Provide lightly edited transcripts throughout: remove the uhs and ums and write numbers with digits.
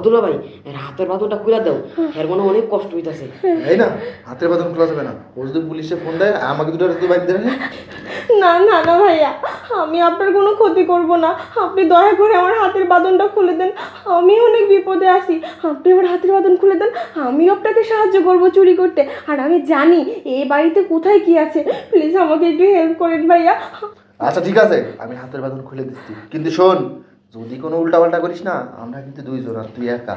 দুলা ভাই হাতের বাঁধনটা খুলে দাও, এর মনে অনেক কষ্ট হইতাছে। এই না, হাতের বাঁধন খোলা যাবে না। ও যদি পুলিশে ফোন দেয় আমাকে দুটো রাস্তা বাইক দেবে। না না না ভাইয়া, আমি আপনার কোনো ক্ষতি করব না। আপনি দয়া করে আমার হাতের বাঁধনটা খুলে দেন, আমি অনেক বিপদে আছি। আপনি আমার হাতের বাঁধন খুলে দেন, আমি আপনাকে সাহায্য করব চুরি করতে। আর আমি জানি এই বাড়িতে কোথায় কি আছে। প্লিজ আমাকে একটু হেল্প করেন ভাইয়া। আচ্ছা ঠিক আছে, আমি হাতের বাঁধন খুলে দিচ্ছি, কিন্তু শোন, যদি কোনো উল্টাপাল্টা করিস না, আমরা কিন্তু দুইজন আর তুই একা,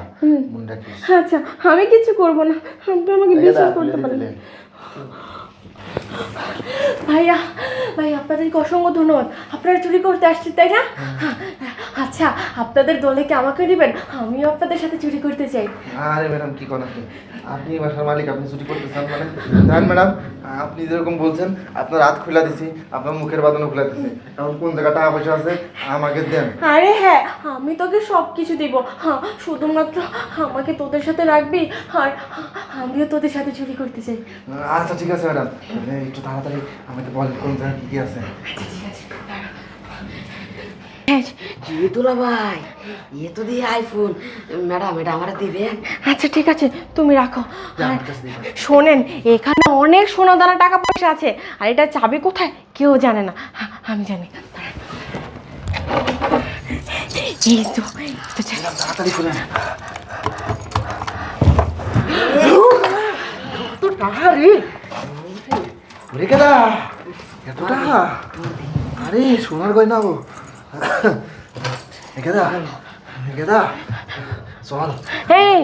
মনে রাখিস। আচ্ছা, আমি কিছু করব না, আপনি আমাকে বিশ্বাস করতে পারেন। ভাইয়া ভাইয়া, আপনাদেরকে অসংখ্য ধন্যবাদ। আপনারা চুরি করতে আসছেন তাই না? আচ্ছা, আপনাদের দলে কি আমাকে নেবেন? আমিও আপনাদের সাথে চুরি করতে চাই। আরে ম্যাডাম কি করেন আপনি? আপনি বাসার মালিক, আপনি চুরি করতে চান মানে? জান ম্যাডাম, আপনি যেরকম বলছেন, আপনার হাত খুলে দিছি, আপনার মুখের বাঁধনও খুলে দিছি, এখন কোন জায়গায় টাকা পয়সা আছে আমাকে দেন। আরে হ্যাঁ, আমি তোকে সব কিছু দিব। হ্যাঁ, শুধুমাত্র আমাকে তোদের সাথে রাখবি, আর আমিও তোদের সাথে চুরি করতে চাই। আচ্ছা ঠিক আছে ম্যাডাম, একটু তাড়াতাড়ি আমাকে বলেন কোন জায়গায় কি কি আছে। আচ্ছা ঠিক আছে। কি দুলা ভাই, এ তো দিয়ে আইফোন, ম্যাডাম এটা আমার দিবেন? আচ্ছা ঠিক আছে, তুমি রাখো। আর শোনেন, এখানে অনেক সোনা দানা টাকা পয়সা আছে, আর এটা চাবি কোথায় কেউ জানে না, আমি জানি। এই তো তাড়াতাড়ি করেন। এত টাকা রে, ওরে কেডা এত টাকা? আরে সোনার গয়না গো। কেডা কেডা চল। এই,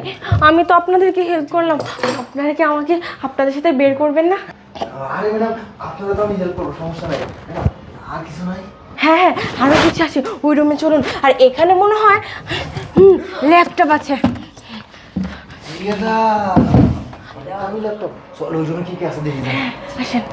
আমি তো আপনাদেরকে হেল্প করলাম, আপনারা কি আমাকে আপনাদের সাথে বের করবেন না? আরে ম্যাডাম, আপনারা তো আমি হেল্প করবো, সমস্যা নাই। আর কিছু নাই? হ্যাঁ হ্যাঁ, আরও কিছু আছে, ওই রুমে চলুন। আর এখানে মনে হয় ল্যাপটপ আছে। আমি ল্যাপটপ, চল ওই জন্য কি কি আছে দেখি। আসেন।